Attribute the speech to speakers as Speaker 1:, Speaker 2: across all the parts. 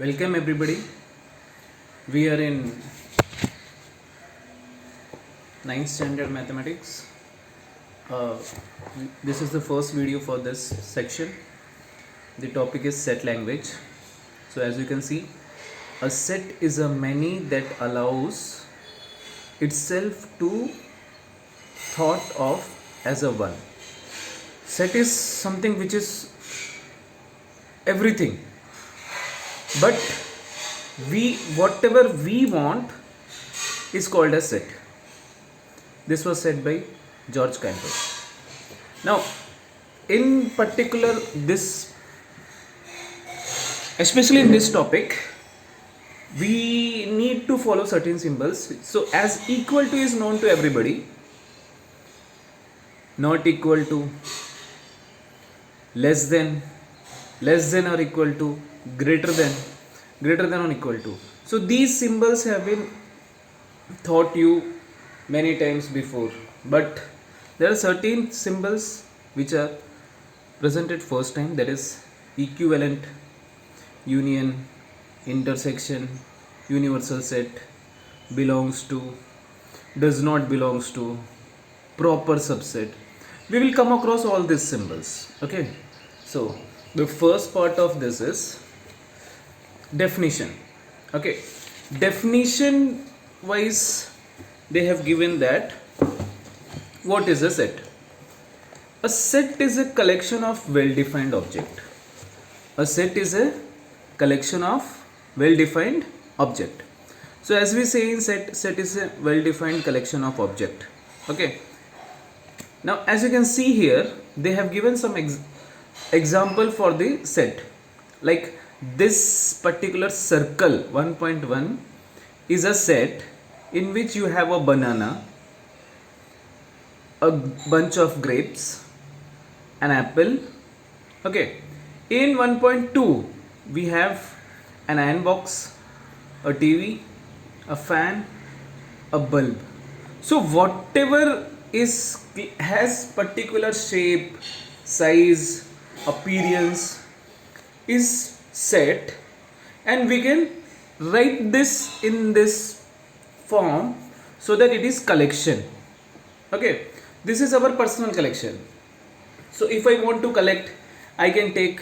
Speaker 1: Welcome everybody. We are in 9th standard mathematics. Uh, this is the first video for this section. The topic is set language. So as you can see, a set is a many that allows itself to thought of as a one. Set is something which is everything, but whatever we want is called a set. This was said by George Cantor. Now, in particular, especially in this topic, we need to follow certain symbols. So, as equal to is known to everybody, not equal to, less than or equal to, greater than or equal to. So, these symbols have been taught you many times before, but there are certain symbols which are presented first time, that is equivalent, union, intersection, universal set, belongs to, does not belongs to, proper subset. We will come across all these symbols. Okay, so the first part of this is definition. Okay, definition wise, they have given that what is a set? A set is a collection of well-defined object. A set is a collection of well-defined object. So as we say in set is a well-defined collection of object. Okay. Now as you can see here, they have given some example for the set. Like this particular circle 1.1 is a set in which you have a banana, a bunch of grapes, an apple. Okay, in 1.2 we have an iron box, a TV, a fan, a bulb. So whatever has particular shape, size, appearance is set, and we can write this in this form so that it is collection. Okay, this is our personal collection. So if I want to collect, I can take,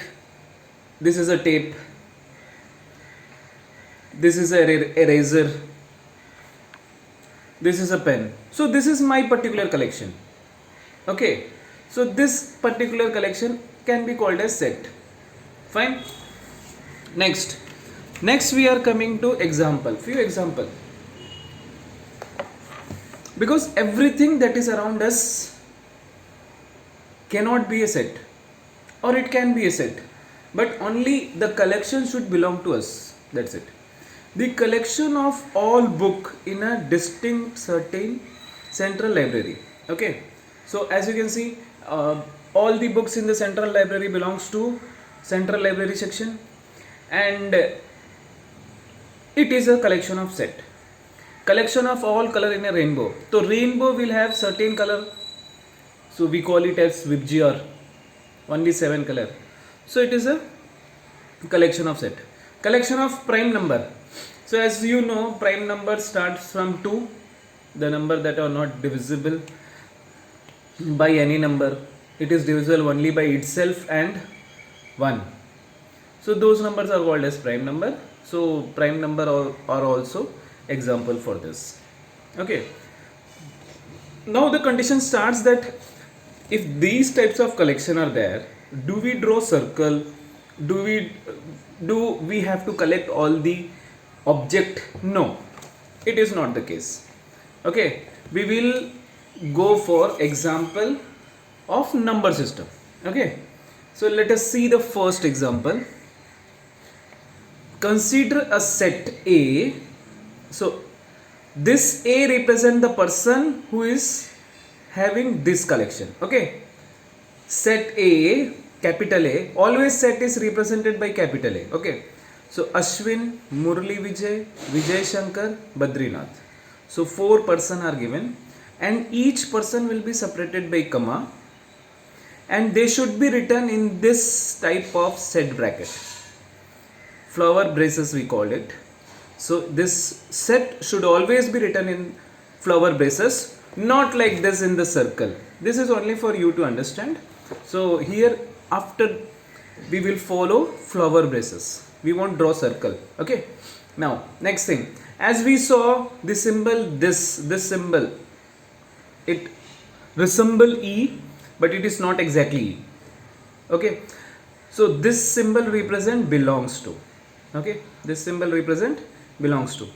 Speaker 1: this is a tape, this is a eraser, this is a pen. So this is my particular collection. Okay, so this particular collection can be called as set. Fine. Next we are coming to few example, because everything that is around us cannot be a set, or it can be a set, but only the collection should belong to us. That's it. The collection of all book in a distinct certain central library. Okay, so as you can see, all the books in the central library belongs to central library section, and it is a collection of set. Collection of all color in a rainbow. So rainbow will have certain color, so we call it as VIBGYOR, only 7 color. So it is a collection of set. Collection of prime number. So as you know, prime number starts from 2, the number that are not divisible by any number. It is divisible only by itself and 1. So those numbers are called as prime number. So prime number are also example for this. Okay, now the condition starts that if these types of collection are there, do we draw circle, do we have to collect all the object? No, it is not the case. Okay, we will go for example of number system. Okay, so let us see the first example. Consider a set A. So this A represents the person who is having this collection. Okay, set A, capital A, always set is represented by capital A. Okay, so Ashwin, Murli Vijay, Vijay Shankar, Badrinath. So 4 person are given, and each person will be separated by comma, and they should be written in this type of set bracket. flower braces we called it. So this set should always be written in flower braces, not like this in the circle. This is only for you to understand. So here after we will follow flower braces, we won't draw circle. Okay, now next thing, as we saw the symbol, this symbol, it resemble E, but it is not exactly E. Okay, so this symbol represent belongs to. Okay, this symbol represent belongs to.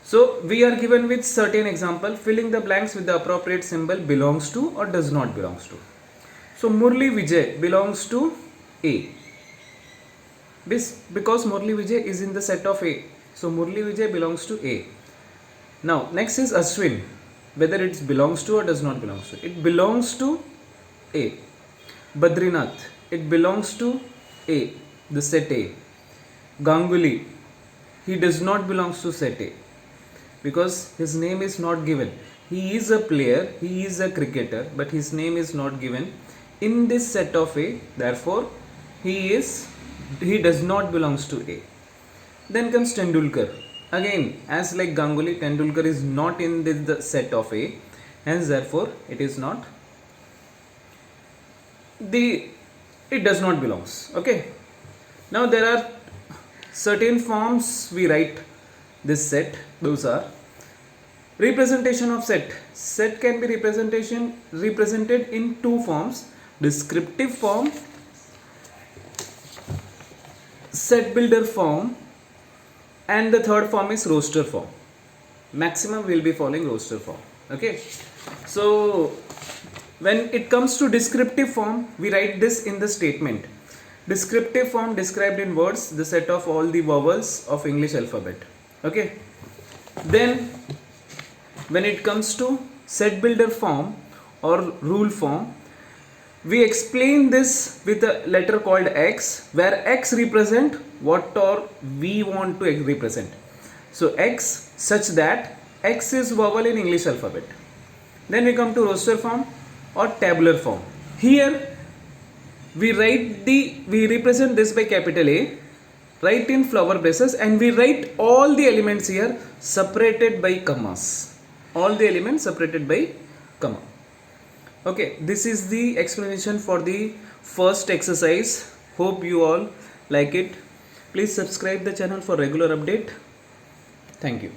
Speaker 1: So we are given with certain example, filling the blanks with the appropriate symbol belongs to or does not belongs to. So Murli Vijay belongs to A, because Murli Vijay is in the set of A. So Murli Vijay belongs to A. Now next is Ashwin, whether it belongs to or does not belongs to. It belongs to A. Badrinath, it belongs to A, the set A. Ganguly, he does not belongs to set A, because his name is not given. He is a player, he is a cricketer, but his name is not given in this set of A, therefore he does not belongs to A. Then comes Tendulkar. Again, as like Ganguly, Tendulkar is not in the set of A, hence therefore it is not it does not belongs. Okay, now there are certain forms we write this set. Those are representation of set. Set can be represented in two forms: descriptive form, set builder form, and the third form is roster form. Maximum will be following roster form. Okay, so when it comes to descriptive form, we write this in the statement. Descriptive form described in words the set of all the vowels of English alphabet. Okay, then when it comes to set builder form or rule form, we explain this with a letter called X, where X represent what or we want to represent. So X such that X is vowel in English alphabet. Then we come to roster form or tabular form. Here we represent this by capital A, write in flower braces, and we write all the elements here separated by commas. All the elements separated by comma. Okay, this is the explanation for the first exercise. Hope you all like it. Please subscribe the channel for regular update. Thank you.